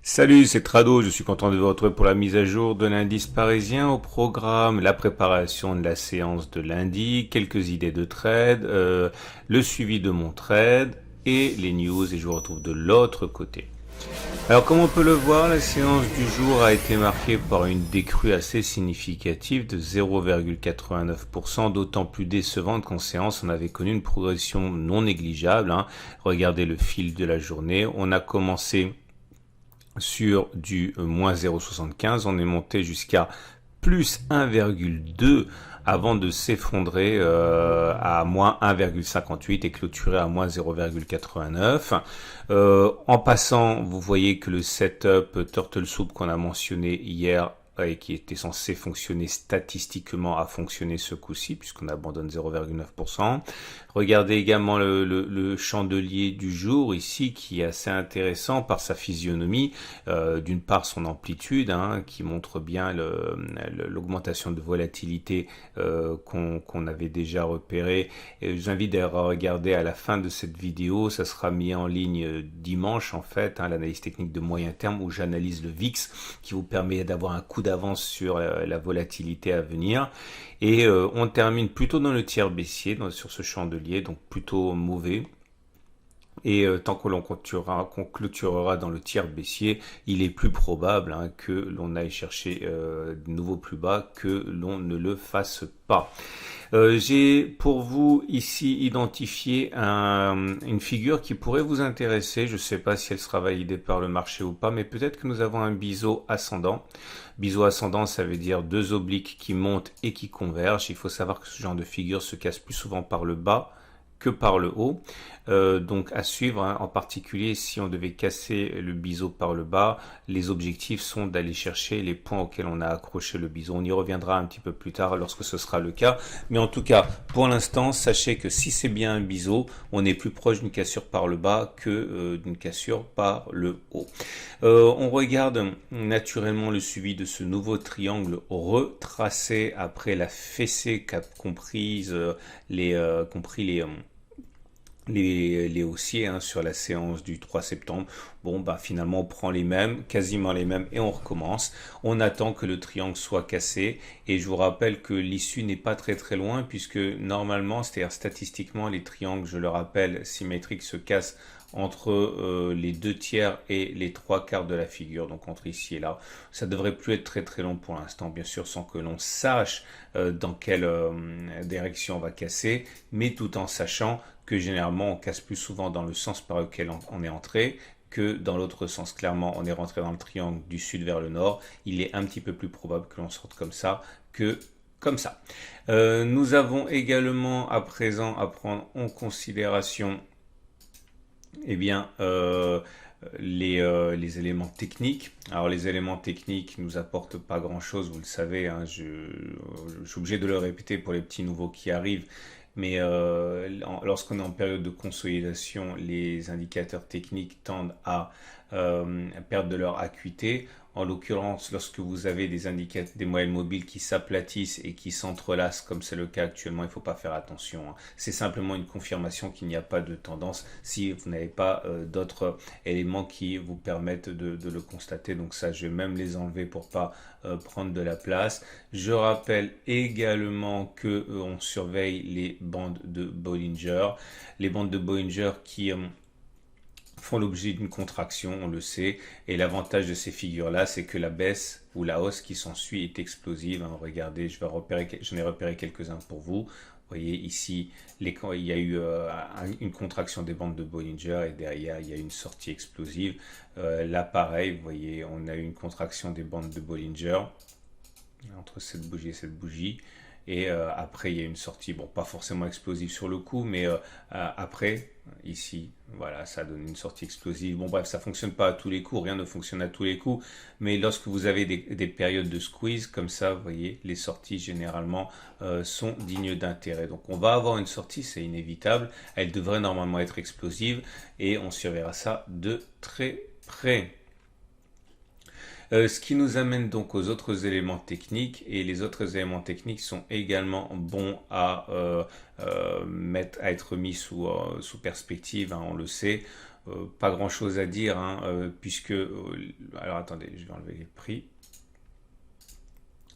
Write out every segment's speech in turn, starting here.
Salut, c'est Trado, je suis content de vous retrouver pour la mise à jour de l'indice parisien au programme, la préparation de la séance de lundi, quelques idées de trade, le suivi de mon trade et les news et je vous retrouve de l'autre côté. Alors comme on peut le voir, la séance du jour a été marquée par une décrue assez significative de 0,89%, d'autant plus décevante qu'en séance on avait connu une progression non négligeable. Regardez le fil de la journée, on a commencé sur du moins 0,75, on est monté jusqu'à plus 1,2 avant de s'effondrer à moins 1,58 et clôturer à moins 0,89. En passant, vous voyez que le setup Turtle Soup qu'on a mentionné hier et qui était censé fonctionner statistiquement a fonctionné ce coup-ci puisqu'on abandonne 0,9%. Regardez également le chandelier du jour ici qui est assez intéressant par sa physionomie, d'une part son amplitude qui montre bien l'augmentation de volatilité qu'on avait déjà repéré. Je vous invite à regarder à la fin de cette vidéo, ça sera mis en ligne dimanche en fait, l'analyse technique de moyen terme où j'analyse le VIX qui vous permet d'avoir un coup d'avance sur la volatilité à venir. Et on termine plutôt dans le tiers baissier sur ce chandelier, donc plutôt mauvais. Et tant que l'on clôturera dans le tiers baissier, il est plus probable que l'on aille chercher de nouveaux plus bas que l'on ne le fasse pas. J'ai pour vous ici identifié une figure qui pourrait vous intéresser. Je ne sais pas si elle sera validée par le marché ou pas, mais peut-être que nous avons un biseau ascendant. Biseau ascendant, ça veut dire deux obliques qui montent et qui convergent. Il faut savoir que ce genre de figure se casse plus souvent par le bas que par le haut. Donc à suivre, en particulier si on devait casser le biseau par le bas, les objectifs sont d'aller chercher les points auxquels on a accroché le biseau. On y reviendra un petit peu plus tard lorsque ce sera le cas. Mais en tout cas, pour l'instant, sachez que si c'est bien un biseau, on est plus proche d'une cassure par le bas que d'une cassure par le haut. On regarde naturellement le suivi de ce nouveau triangle retracé après la fessée qu'a comprise les haussiers sur la séance du 3 septembre. Bon, finalement, on prend les mêmes, quasiment les mêmes, et on recommence. On attend que le triangle soit cassé, et je vous rappelle que l'issue n'est pas très très loin, puisque normalement, c'est-à-dire statistiquement, les triangles, je le rappelle, symétriques se cassent entre les 2/3 et les 3/4 de la figure, donc entre ici et là. Ça devrait plus être très très long pour l'instant, bien sûr, sans que l'on sache dans quelle direction on va casser, mais tout en sachant que généralement on casse plus souvent dans le sens par lequel on est entré que dans l'autre sens. Clairement, on est rentré dans le triangle du sud vers le nord. Il est un petit peu plus probable que l'on sorte comme ça que comme ça. Nous avons également à présent à prendre en considération les éléments techniques. Alors les éléments techniques nous apportent pas grand chose, vous le savez, je suis obligé de le répéter pour les petits nouveaux qui arrivent. Mais lorsqu'on est en période de consolidation, les indicateurs techniques tendent à perdre de leur acuité. En l'occurrence, lorsque vous avez des moyennes mobiles qui s'aplatissent et qui s'entrelacent, comme c'est le cas actuellement, il ne faut pas faire attention. C'est simplement une confirmation qu'il n'y a pas de tendance si vous n'avez pas d'autres éléments qui vous permettent de le constater. Donc ça, je vais même les enlever pour pas prendre de la place. Je rappelle également que on surveille les bandes de Bollinger. Les bandes de Bollinger qui font l'objet d'une contraction, on le sait, et l'avantage de ces figures-là, c'est que la baisse ou la hausse qui s'ensuit est explosive. Regardez, j'en ai repéré quelques-uns pour vous. Vous voyez ici, il y a eu une contraction des bandes de Bollinger et derrière, il y a une sortie explosive. Là, pareil, vous voyez, on a eu une contraction des bandes de Bollinger entre cette bougie et cette bougie. Et après, il y a une sortie, bon, pas forcément explosive sur le coup, mais après, ici, voilà, ça donne une sortie explosive. Bon, bref, ça fonctionne pas à tous les coups, rien ne fonctionne à tous les coups, mais lorsque vous avez des périodes de squeeze, comme ça, vous voyez, les sorties, généralement, sont dignes d'intérêt. Donc, on va avoir une sortie, c'est inévitable. Elle devrait normalement être explosive, et on surveillera ça de très près. Ce qui nous amène donc aux autres éléments techniques, et les autres éléments techniques sont également bons à être mis sous perspective, on le sait. pas grand chose à dire, hein, puisque... alors attendez, je vais enlever les prix.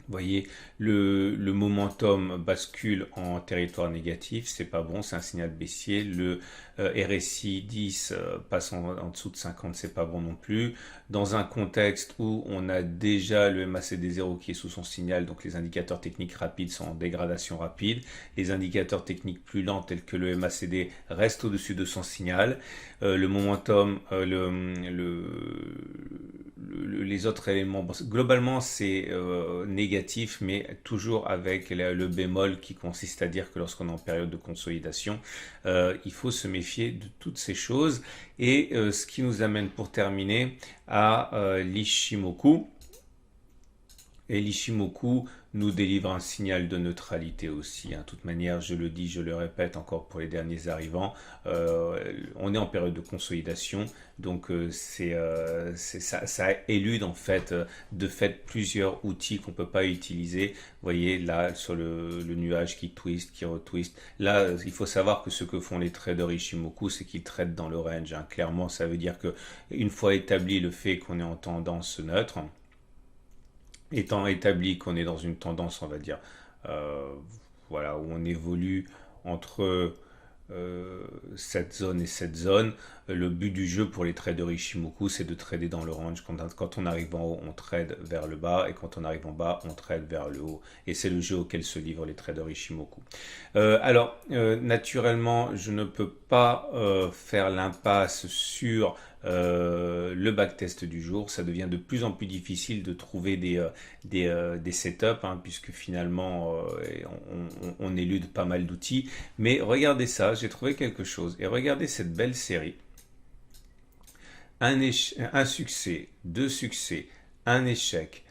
Vous voyez, le momentum bascule en territoire négatif, c'est pas bon, c'est un signal baissier. Le RSI 10 passe en dessous de 50, c'est pas bon non plus. Dans un contexte où on a déjà le MACD 0 qui est sous son signal, donc les indicateurs techniques rapides sont en dégradation rapide. Les indicateurs techniques plus lents tels que le MACD restent au-dessus de son signal. Le momentum, les autres éléments, bon, globalement c'est négatif, mais toujours avec le bémol qui consiste à dire que lorsqu'on est en période de consolidation, il faut se méfier de toutes ces choses. Et ce qui nous amène pour terminer à l'Ichimoku. Et l'Ichimoku nous délivre un signal de neutralité aussi. De toute manière, je le dis, je le répète encore pour les derniers arrivants, on est en période de consolidation, donc ça élude en fait de fait plusieurs outils qu'on ne peut pas utiliser. Vous voyez là sur le nuage qui twist, qui retwist. Là, il faut savoir que ce que font les traders Ichimoku, c'est qu'ils tradent dans le range. Clairement, ça veut dire que une fois établi le fait qu'on est en tendance neutre, étant établi qu'on est dans une tendance, on va dire, voilà, où on évolue entre cette zone et cette zone, le but du jeu pour les traders Ichimoku, c'est de trader dans le range. Quand on arrive en haut, on trade vers le bas, et quand on arrive en bas, on trade vers le haut. Et c'est le jeu auquel se livrent les traders Ichimoku. Naturellement, je ne peux pas faire l'impasse sur le backtest du jour. Ça devient de plus en plus difficile de trouver des setups, hein, puisque finalement on élude pas mal d'outils. Mais regardez ça, j'ai trouvé quelque chose. Et regardez cette belle série. Un succès, deux succès, un échec,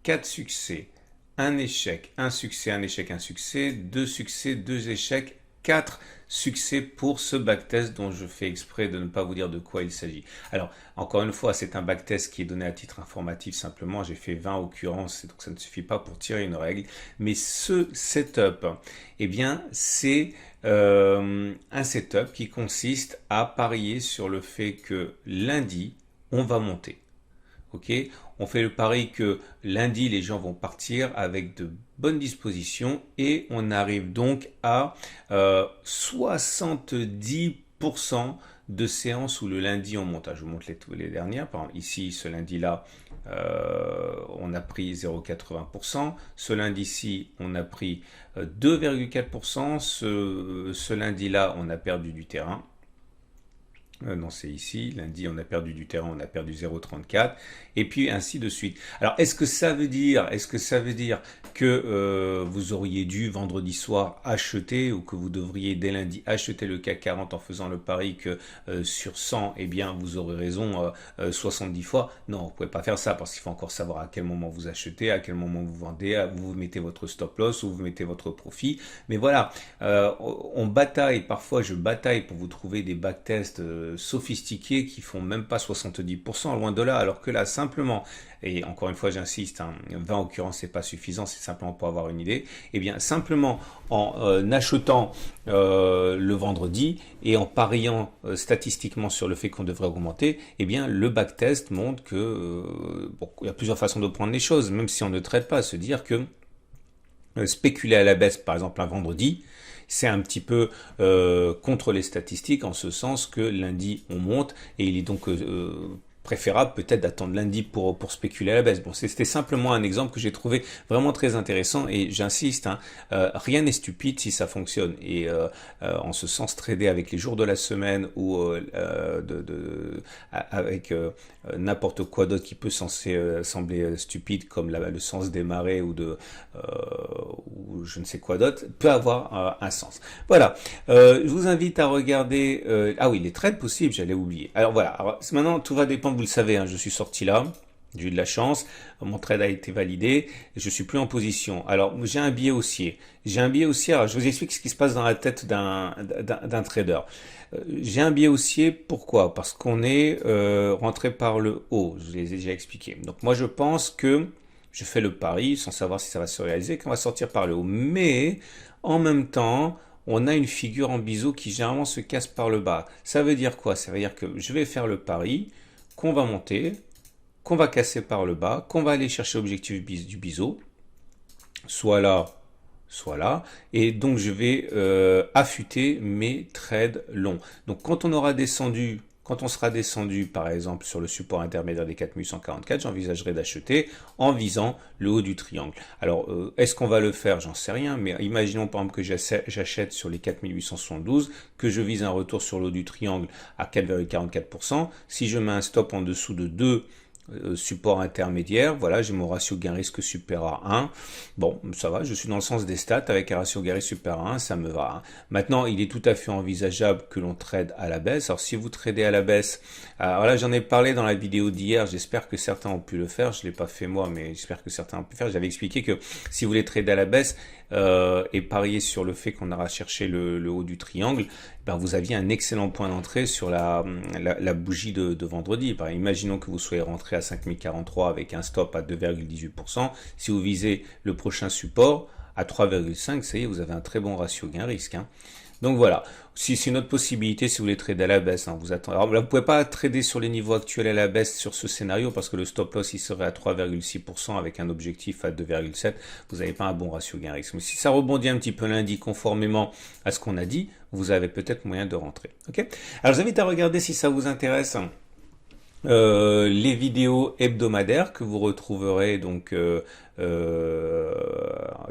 quatre succès, un échec, un succès, un échec, un succès, deux succès, deux échecs, 4 succès pour ce backtest dont je fais exprès de ne pas vous dire de quoi il s'agit. Alors, encore une fois, c'est un backtest qui est donné à titre informatif simplement. J'ai fait 20 occurrences, donc ça ne suffit pas pour tirer une règle. Mais ce setup, eh bien, c'est un setup qui consiste à parier sur le fait que lundi, on va monter. Ok, on fait le pari que lundi, les gens vont partir avec de bonnes dispositions et on arrive donc à 70% de séances où le lundi on monte. Je vous montre les dernières. Par exemple, ici, ce lundi-là, on a pris 0,80%. Ce lundi-ci, on a pris 2,4%. Ce lundi-là, on a perdu du terrain. Non, c'est ici. Lundi, on a perdu du terrain, on a perdu 0,34 et puis ainsi de suite. Alors, est-ce que ça veut dire que vous auriez dû vendredi soir acheter ou que vous devriez dès lundi acheter le CAC 40 en faisant le pari que sur 100, eh bien, vous aurez raison 70 fois? Non, vous pouvez pas faire ça parce qu'il faut encore savoir à quel moment vous achetez, à quel moment vous vendez, vous mettez votre stop loss ou vous mettez votre profit. Mais voilà, on bataille, parfois je bataille pour vous trouver des backtests sophistiqués qui font même pas 70%, loin de là, alors que là simplement, et encore une fois j'insiste, 20 occurrences c'est pas suffisant, c'est simplement pour avoir une idée, et bien simplement en achetant le vendredi et en pariant statistiquement sur le fait qu'on devrait augmenter, et bien le backtest montre que bon, il y a plusieurs façons de prendre les choses, même si on ne traite pas, se dire que spéculer à la baisse par exemple un vendredi, c'est un petit peu contre les statistiques en ce sens que lundi on monte et il est donc préférable peut-être d'attendre lundi pour spéculer à la baisse. Bon, c'était simplement un exemple que j'ai trouvé vraiment très intéressant et j'insiste, rien n'est stupide si ça fonctionne et en ce sens trader avec les jours de la semaine ou avec n'importe quoi d'autre qui peut sembler stupide comme le sens des marées ou je ne sais quoi d'autre peut avoir un sens. Voilà, je vous invite à regarder ah oui, les trades possibles, j'allais oublier. Alors voilà, alors, maintenant tout va dépendre, vous le savez, je suis sorti là, j'ai eu de la chance, mon trade a été validé, je suis plus en position. Alors j'ai un biais haussier, alors je vous explique ce qui se passe dans la tête d'un trader. J'ai un biais haussier, pourquoi? Parce qu'on est rentré par le haut, je vous l'ai déjà expliqué. Donc moi je pense que je fais le pari, sans savoir si ça va se réaliser, qu'on va sortir par le haut. Mais en même temps, on a une figure en biseau qui généralement se casse par le bas. Ça veut dire quoi? Ça veut dire que je vais faire le pari qu'on va monter, qu'on va casser par le bas, qu'on va aller chercher l'objectif du biseau, soit là, et donc je vais affûter mes trades longs. Donc quand on sera descendu par exemple sur le support intermédiaire des 4144, j'envisagerai d'acheter en visant le haut du triangle. Alors est-ce qu'on va le faire? J'en sais rien, mais imaginons par exemple que j'achète sur les 4872, que je vise un retour sur le haut du triangle à 4,44%. Si je mets un stop en dessous de 2 support intermédiaire, voilà, j'ai mon ratio gain-risque supérieur à 1. Bon, ça va, je suis dans le sens des stats, avec un ratio gain-risque supérieur à 1, ça me va. Maintenant, il est tout à fait envisageable que l'on trade à la baisse. Alors, si vous tradez à la baisse, alors là, j'en ai parlé dans la vidéo d'hier, j'espère que certains ont pu le faire, je ne l'ai pas fait moi, mais j'espère que certains ont pu le faire. J'avais expliqué que si vous voulez trader à la baisse et parier sur le fait qu'on aura cherché le haut du triangle, ben vous aviez un excellent point d'entrée sur la bougie de vendredi. Imaginons que vous soyez rentré à 5043 avec un stop à 2,18%. Si vous visez le prochain support à 3,5, ça y est, vous avez un très bon ratio gain-risque. Donc voilà, si c'est une autre possibilité, si vous voulez trader à la baisse, vous attendez. Alors là, vous ne pouvez pas trader sur les niveaux actuels à la baisse sur ce scénario parce que le stop loss il serait à 3,6% avec un objectif à 2,7. Vous n'avez pas un bon ratio gain-risque. Mais si ça rebondit un petit peu lundi conformément à ce qu'on a dit, vous avez peut-être moyen de rentrer. Ok. Alors je vous invite à regarder si ça vous intéresse. Les vidéos hebdomadaires que vous retrouverez donc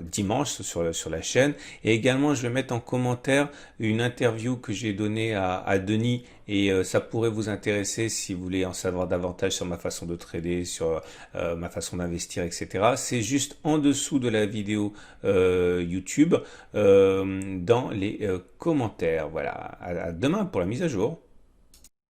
dimanche sur la chaîne, et également je vais mettre en commentaire une interview que j'ai donnée à Denis, et ça pourrait vous intéresser si vous voulez en savoir davantage sur ma façon de trader, sur ma façon d'investir, etc. C'est juste en dessous de la vidéo YouTube dans les commentaires. Voilà, à demain pour la mise à jour.